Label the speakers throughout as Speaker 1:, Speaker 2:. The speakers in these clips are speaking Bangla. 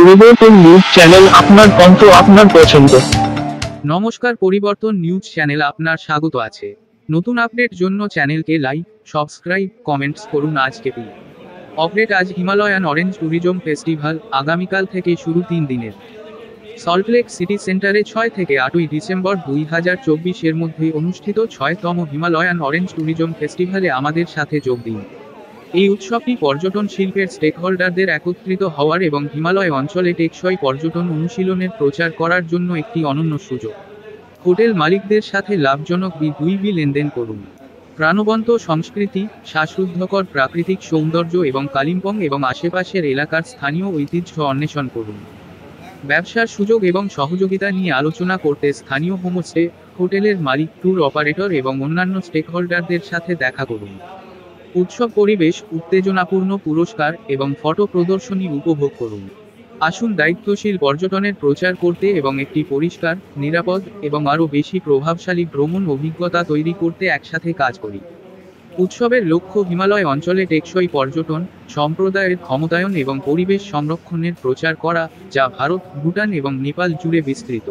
Speaker 1: পরিবর্তন নিউজ চ্যানেল, আপনার কণ্ঠ, আপনার পছন্দ।
Speaker 2: নমস্কার, পরিবর্তন নিউজ চ্যানেল আপনার স্বাগত আছে। নতুন আপডেট জন্য চ্যানেলকে লাইক, সাবস্ক্রাইব, কমেন্টস করুন। আজকে আপডেট। আজ হিমালয়ান অরেঞ্জ ট্যুরিজম ফেস্টিভ্যাল আগামীকাল থেকে শুরু 3 দিনের। সল্টলেক সিটি সেন্টারে 6 থেকে 8ই ডিসেম্বর 2024 এর মধ্যে অনুষ্ঠিত 6তম হিমালয়ান অরেঞ্জ ট্যুরিজম ফেস্টিভ্যালে আমাদের সাথে যোগ দিন। এই উৎসবটি পর্যটন শিল্পের স্টেকহোল্ডারদের একত্রিত হওয়ার এবং হিমালয় অঞ্চলে টেকসই পর্যটন অনুশীলনের প্রচার করার জন্য একটি অনন্য সুযোগ। হোটেল মালিকদের সাথে লাভজনক B2B লেনদেন করুন। প্রাণবন্ত সংস্কৃতি, শ্বাসরুদ্ধকর প্রাকৃতিক সৌন্দর্য এবং কালিম্পং এবং আশেপাশের এলাকার স্থানীয় ঐতিহ্য অন্বেষণ করুন। ব্যবসার সুযোগ এবং সহযোগিতা নিয়ে আলোচনা করতে স্থানীয় হোমস্টে, হোটেলের মালিক, ট্যুর অপারেটর এবং অন্যান্য স্টেকহোল্ডারদের সাথে দেখা করুন। উৎসব পরিবেশ, উত্তেজনাপূর্ণ পুরস্কার এবং ফটো প্রদর্শনী উপভোগ করুন। আসুন দায়িত্বশীল পর্যটনের প্রচার করতে এবং একটি পরিষ্কার, নিরাপদ এবং আরও বেশি প্রভাবশালী ভ্রমণ অভিজ্ঞতা তৈরি করতে একসাথে কাজ করি। উৎসবের লক্ষ্য হিমালয় অঞ্চলে টেকসই পর্যটন, সম্প্রদায়ের ক্ষমতায়ন এবং পরিবেশ সংরক্ষণের প্রচার করা, যা ভারত, ভুটান এবং নেপাল জুড়ে বিস্তৃত।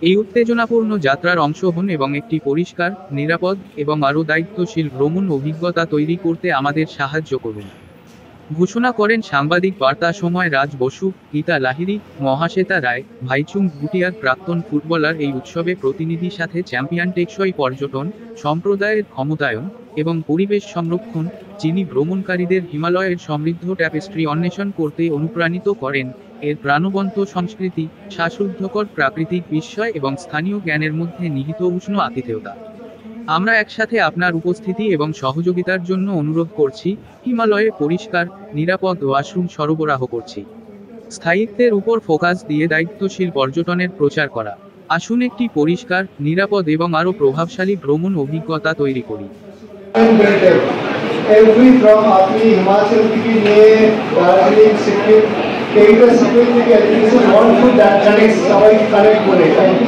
Speaker 2: এই উত্তেজনাপূর্ণ যাত্রার অংশ হন এবং একটি পরিষ্কার, নিরাপদ এবং আরও দায়িত্বশীল ভ্রমণ অভিজ্ঞতা তৈরি করতে আমাদের সাহায্য করুন। ঘোষণা করেন সাংবাদিক বার্তা সময় রাজ বসু, গীতা লাহিড়ী, মহাশ্বেতা রায়, ভাইচুং ভুটিয়ার প্রাক্তন ফুটবলার। এই উৎসবে প্রতিনিধি সাথে চ্যাম্পিয়ন টেকসই পর্যটন, সম্প্রদায়ের ক্ষমতায়ন এবং পরিবেশ সংরক্ষণ, যিনি ভ্রমণকারীদের হিমালয়ের সমৃদ্ধ ট্যাপেস্ট্রি অন্বেষণ করতে অনুপ্রাণিত করেন। এর প্রাণবন্ত সংস্কৃতি, শ্বাসরুদ্ধকর প্রাকৃতিক বিস্ময় এবং স্থানীয় জ্ঞানের মধ্যে নিহিত উষ্ণ আতিথেয়তা। আমরা একসাথে আপনার উপস্থিতি এবং সহযোগিতার জন্য অনুরোধ করছি। হিমালয়ে পরিষ্কার, নিরাপদ ওয়াশরুম সরবরাহ করছি। স্থায়িত্বের উপর ফোকাস দিয়ে দায়িত্বশীল পর্যটনের প্রচার করা। আসুন একটি পরিষ্কার, নিরাপদ এবং আরও প্রভাবশালী ভ্রমণ অভিজ্ঞতা তৈরি করি।
Speaker 3: Every from আপনি হিমাচল থেকে নিয়ে দার্জিলিং, সিকিম, এইটা সিকিম থেকে this is one food that connects সবাইকে কানেক্ট করে।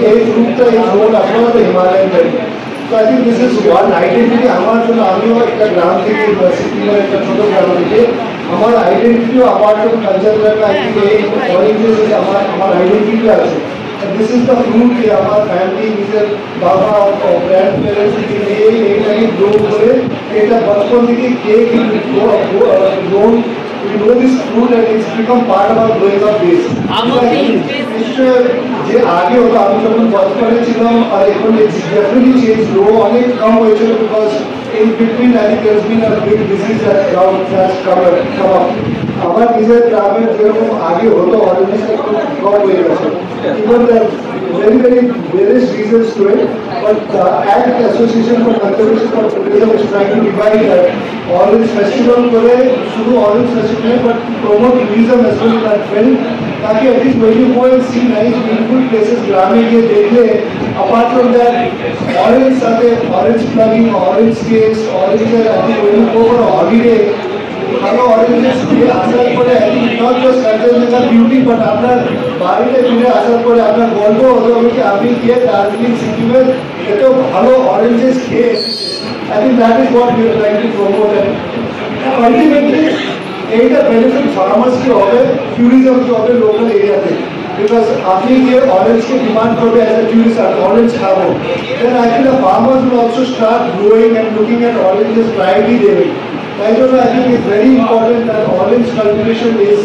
Speaker 3: এই রুটটা, এই রোড আপনারা তো Himalayan belt. So I think this is one identity আমার জন্য। আমিও একটা গ্রাম থেকে, সিকিমের একটা ছোট গ্রাম থেকে, আমার আইডেন্টিটিও আমার তো কালচার লাগে। I think এই অরেঞ্জেস আমার আইডেন্টিটি আছে। This is the fruit যে আমার ফ্যামিলি, নিজের বাবা ও গ্র্যান্ড প্যারেন্টস থেকে নিয়ে এইটাকে গ্রো করে, এটা বচপন থেকে cake grown. We know this fruit and it's become part of our growing up days. যে আগে হতো, আমি যখন বচপনে ছিলাম আর এখন it's definitely changed. লো অনেক কম হয়েছিল because in between I think there's been a big disease that has come up. আমার নিজের গ্রামের যেরকম আগে হতো, অরেঞ্জটা খুব কম হয়ে গেছে। Even there are very various reasons to it, but the ACT Association for Conservation for Tourism is trying to divide that orange festival করে শুধু orange festival but promote tourism as well in that field, ताकि at least when you go and see nice beautiful places গ্রামে গিয়ে দেখলে, apart from that orange সাথে orange plugging, orange cakes, orange I think when you go for a holiday, ভালো অরেঞ্জেস দিয়ে আসার পরে not just cultural beauty but আপনার বাড়িতে ফিরে আসার পরে আপনার গল্প হতে হবে কি আপনি গিয়ে দার্জিলিং, সিকিমের এত ভালো অরেঞ্জেস খেয়ে। I think that is what you trying to promote. Ultimately এইটা বেনিফিট ফার্মার্সকে হবে, ট্যুরিজমকে হবে লোকাল এরিয়াতে। বিকজ আপনি গিয়ে অরেঞ্জকে ডিমান্ড করবে অ্যাজ এ ট্যুরিস্ট, আর অরেঞ্জ খাবো, then I think the farmers will also start growing and looking at oranges priority দেবে। তাই জন্য I think it's very important that orange cultivation is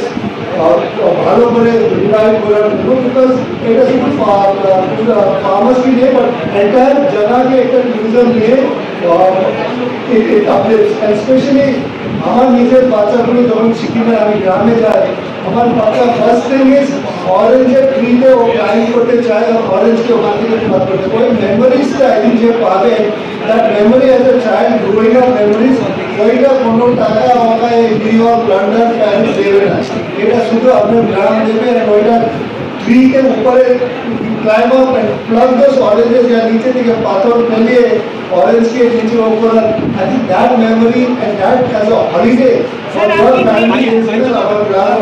Speaker 3: ভালো করে রিভাইভ করার জন্য, বিকজ এটা শুধু ফার্মার্সকে নিয়ে বাট এন্টায়ার জায়গাকে একটা ট্যুরিজম নিয়ে স্পেশালি আমার নিজের বাচ্চাগুলো যখন সিকিমে আমি গ্রামে যাই, আমার বাচ্চা ফার্স্ট থিং ইজ অরেঞ্জের ট্রিতে ও ক্লাইম্ব করতে চায় আর অরেঞ্জকে ওখান থেকে প্লাগ করতে। ওই মেমোরিজটা একদিন যে পাবে, that memory as a child growing up memories, ওইটা কোনো টাকা আমাকে নিউ ইয়র্ক, লন্ডন, প্যারিস দেবে না। এটা শুধু আপনার গ্রাম দেবে। ওইটা ট্রিকে উপরে climb up and pluck those oranges, যা নিচে থেকে পাথর ফেলিয়ে অরেঞ্জকে নিচে উপর। I think that memory and that as a holiday for your family is our ground.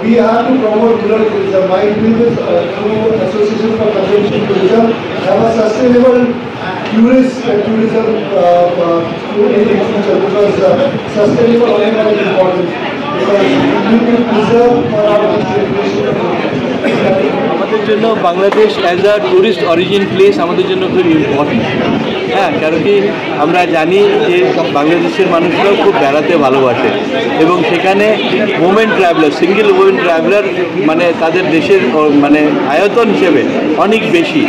Speaker 3: We have to promote rural tourism. My dream is through Association for Conservation Tourism have a sustainable tourism in the future, because sustainable is important. Because we need to preserve for our next generation
Speaker 4: জন্য Bangladesh as a tourist origin place আমাদের জন্য খুব ইম্পর্টেন্ট। হ্যাঁ, কারণ কি আমরা জানি যে বাংলাদেশের মানুষরাও খুব বেড়াতে ভালোবাসে এবং সেখানে women traveller, single women traveller মানে তাদের দেশের মানে আয়তন হিসেবে অনেক বেশি,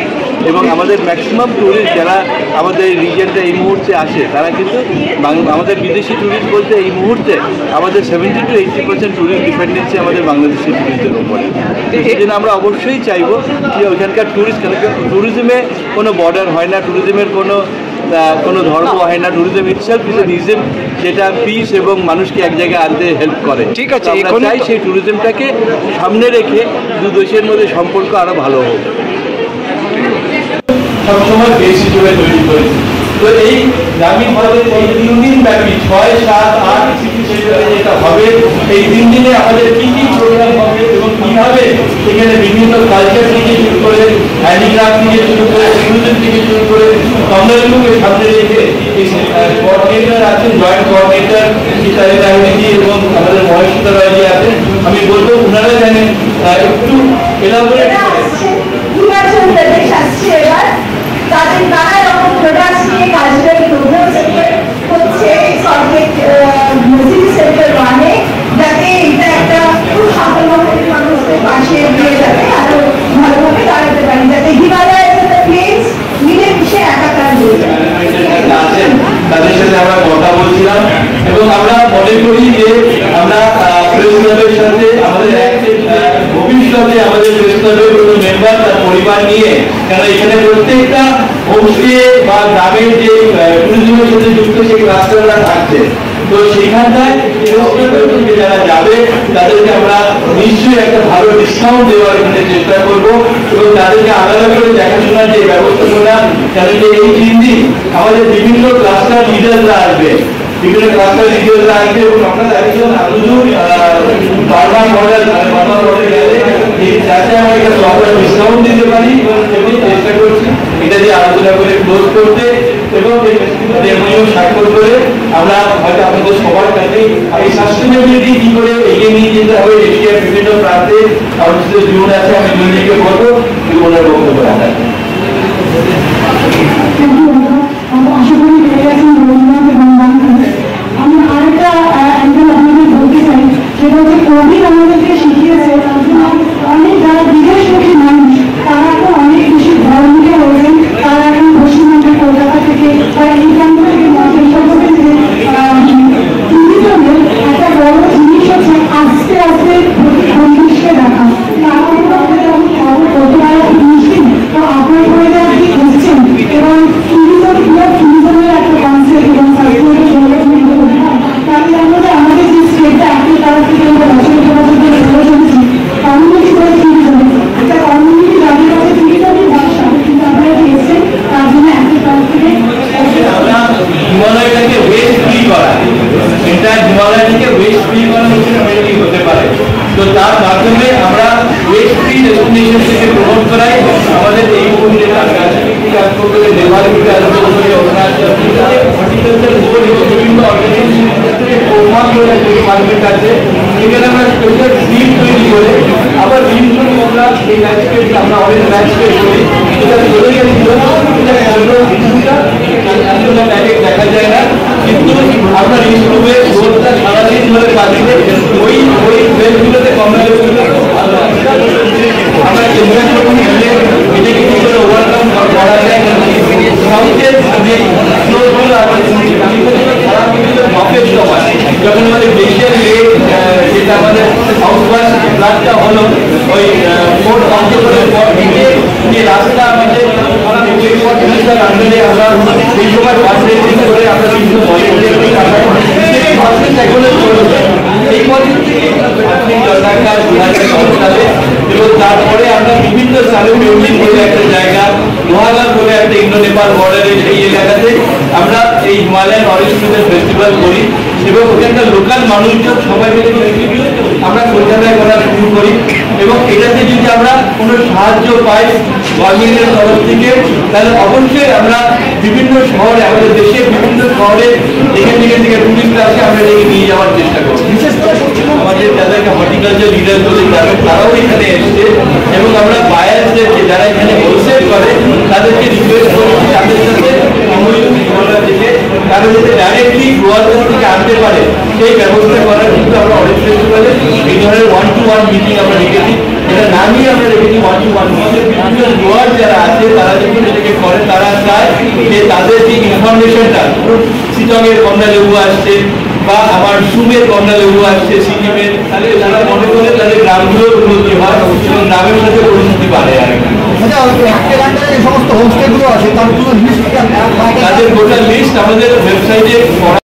Speaker 4: এবং আমাদের ম্যাক্সিমাম ট্যুরিস্ট যারা আমাদের রিজিয়নটা এই মুহূর্তে আসে তারা কিন্তু আমাদের বিদেশি ট্যুরিস্ট বলতে এই মুহূর্তে আমাদের 70 to 80% ট্যুরিস্ট ডিপেন্ডেন্সি আমাদের বাংলাদেশি ট্যুরিস্টের উপরে। সেই জন্য আমরা অবশ্যই চাইবো যে ওইখানকার ট্যুরিজমে কোনো বর্ডার হয় না, ট্যুরিজমের কোনো ধর্ম হয় না, ট্যুরিজম ইটসেলফ ইজ রিজন যেটা পিস এবং মানুষকে এক জায়গায় আনতে হেল্প করে।
Speaker 5: ঠিক আছে,
Speaker 4: আমরা চাই সেই ট্যুরিজমটাকে সামনে রেখে দু দেশের মধ্যে সম্পর্ক আরও ভালো হোক।
Speaker 6: সবসময় বেশি জুড়ে তৈরি করেছি। তো এই গ্রামীণ ভারতের এই 3 দিন ব্যাপী 6, 7, 8 সিটি সেন্টারে যেটা হবে, এই 3 দিনে আমাদের কি কি প্রোগ্রাম হবে এবং কিভাবে সেখানে বিভিন্ন কালচার থেকে শুরু করে হ্যান্ডিক্রাফট থেকে শুরু করে ট্যুরিজম থেকে শুরু করে কমলারগুলোকে সামনে রেখে এই কোঅর্ডিনেটর আছেন, জয়েন্ট কোঅর্ডিনেটর সীতালি রায়জি এবং আমাদের মহেশ্বর রায়জি আছেন। আমি বলবো ওনারা জানেন একটু এলাবোরেট
Speaker 7: হিমাচল প্রদেশ আসছে এবার, তাদের নানা রকম প্রোডাক্টস নিয়ে কালচারাল প্রোগ্রাম হচ্ছে সল্টলেক সিটি সেন্টার 1-এ, যাতে এটা একটা খুব সাফল্যমণ্ডিত মানুষদের পাশে দিয়ে যাবে, আরো ভালোভাবে দাঁড়াতে পারি, যাতে হিমালয়ের সাথে প্লেস মিলেমিশে একাকার হয়ে যায়।
Speaker 6: তাদের সাথে আমরা কথা বলছিলাম এবং আমরা মনে করি যে আমরা প্রেস ক্লাবের সাথে আমাদের ভবিষ্যতে আমাদের প্রেস ক্লাবের কোনো মেম্বার তার পরিবার নিয়ে, কারণ এখানে প্রত্যেকটা হোমস্টে বা গ্রামের যে ট্যুরিজমের সাথে যুক্ত সেই ক্লাস্টাররা থাকছে, তো সেখানটায় যারা যাবে তাদেরকে আমরা নিশ্চয়ই একটা ভালো ডিসকাউন্ট দেওয়ার এখানে চেষ্টা করবো এবং তাদেরকে আলাদা করে দেখাশোনার যে ব্যবস্থাপনা, কারণ যে এই 3 দিন আমাদের বিভিন্ন ক্লাস্টার লিডাররা আসবে, বিভিন্ন ক্লাস্টার লিডাররা আসবে এবং আপনারা একজন বারবার মডেল গেলে যাতে আমরা একটা প্রপার ডিসকাউন্ট দিতে পারি এবং চেষ্টা করছি এটা দিয়ে আলোচনা করে ক্লোজ করতে এবং এমনিও স্বাক্ষর করে আমরা হয়তো আপনাদের সবার কাছে এই সাস্টেনেবিলিটি কি করে এগিয়ে নিয়ে যেতে হবে এশিয়ার বিভিন্ন প্রান্তে আমাদের জীবন আছে। আমি দুজনকে বলবো জীবনের বক্তব্য রাখার।
Speaker 7: আশা করি পেয়ে গেছেন রবীন্দ্রনাথ এবং আমি আরেকটা অ্যাঙ্গেল আপনাদের বলতে চাই, সেটা হচ্ছে কোভিড আমাদেরকে শিখিয়েছে অনেক যারা বিদেশমুখী মানুষ তারা এখন অনেক বেশি ধর্মীয় হয়েছেন, তারা এখন পশ্চিমবঙ্গের কলকাতা থেকে বা এই প্রান্ত থেকে ট্যুরিজমের একটা বড় জিনিস হচ্ছে আস্তে আস্তে পরিবেশকে দেখা। তো আপনার করে যারা কি করছেন এবং ট্যুরিজমের একটা কনসেপ্ট এবং তাহলে আমরা আমাদের যে স্টেটটা আপনি তারা থেকে আমরা কমিউনিটি করে ট্যুরিজম, একটা কমিউনিটি যাদের কাছে ট্যুরিজমই ভাষা, কিন্তু আপনারা এসেছেন তার জন্য একটা কনফিডেন্ট
Speaker 6: হিমালয়টাকে ওয়েস্ট ফ্রি করা, এটা হিমালয় থেকে ওয়েস্ট ফ্রি করা হতে পারে। তো তার মাধ্যমে আমরা ওয়েস্ট ফ্রি ডেস্টিনেশন থেকে প্রমোট করাই আমাদের এই মুহূর্তে নেপাল থেকে আরম্ভ করে অরুণাচল হর্টিকালচার বোর্ড এবং বিভিন্ন অর্গানাইজেশন আছে, সেখানে আমরা স্পেশাল সিট তৈরি করে আবার বিভিন্ন আমরা এই ল্যান্ডস্কেপ আমরা অনেক ল্যান্ডস্কেপ করি, সেটা চলে গেছিল দেখা যায় না, কিন্তু আমরা ইউটিউবে রোডটা সারাদিন ধরে কাটলে ওই প্লেসগুলোতে কমপ্লিট আমরা চেষ্টা করবো এটাকে কি করে ওভারকাম করা যায়। সাউথের যে ফ্লোরগুলো সারা পৃথিবীতে মপের সময় যখন আমাদের দেশের যেটা আমাদের সাউথ ওয়েস্ট রাস্তা হলো ওই ফোর্ট অঞ্চলের পর থেকে যে রাস্তা আমাদের আন্দোলনে আমরা সেই সময় ফান্ডরেজিং করে আমরা বিভিন্ন এই পদ্ধতি এবং তারপরে আমরা বিভিন্ন স্থানে বিল্ডিং বলে একটা জায়গা, লোহাগার বলে একটা ইন্দো নেপাল বর্ডারের সেই এলাকাতে আমরা এই হিমালয়ান অরেঞ্জ ফেস্টিভ্যাল করি এবং ওখানকার লোকাল মানুষজন সবাই মিলে আমরা কলকাতায় করা শুরু করি এবং এটাতে যদি আমরা কোনো সাহায্য পাই গভর্নমেন্টের তরফ থেকে, তাহলে অবশ্যই আমরা বিভিন্ন শহরে আমাদের দেশের বিভিন্ন শহরে এখান থেকে টুরিস্ট আসে আমরা এটাকে নিয়ে যাওয়ার চেষ্টা করি। বিশেষ করে আমাদের যাদেরকে হর্টিকালচার লিডার বলে তারাও এখানে এসছে এবং আমরা বায়ারদের যারা এখানে হোলসেল করে তাদেরকে রিকোয়েস্ট করেছি তাদের সাথে হিমালয় থেকে তারা যাতে ডাইরেক্টলি গ্রোয়ারদের থেকে আনতে পারে সেই ব্যবস্থা করার কিন্তু আমরা অরেঞ্জ ফেস্টিভ্যালে এই ধরনের 1-to-1 মিটিং আমরা রেখেছি। এটা নামই আমরা রেখেছি 1-to-1 মিটিং। বিভিন্ন গ্রোয়ার যারা আছে তারা যখন এটাকে করে তারা চায় যে তাদের যে ইনফরমেশনটা শিলংয়ের কমলা লেবু আসছে বা আমার সুমের কমলা লেবু আসছে সিকিমের, তাহলে তারা মনে করে তাদের গ্রামগুলোর উন্নতি হয় এবং গ্রামের সাথে পরিস্থিতি বাড়ে। আর
Speaker 3: সমস্ত হোমস্টেগুলো আছে তার পুরো লিস্ট
Speaker 6: তাদের গোটা লিস্ট আমাদের ওয়েবসাইটে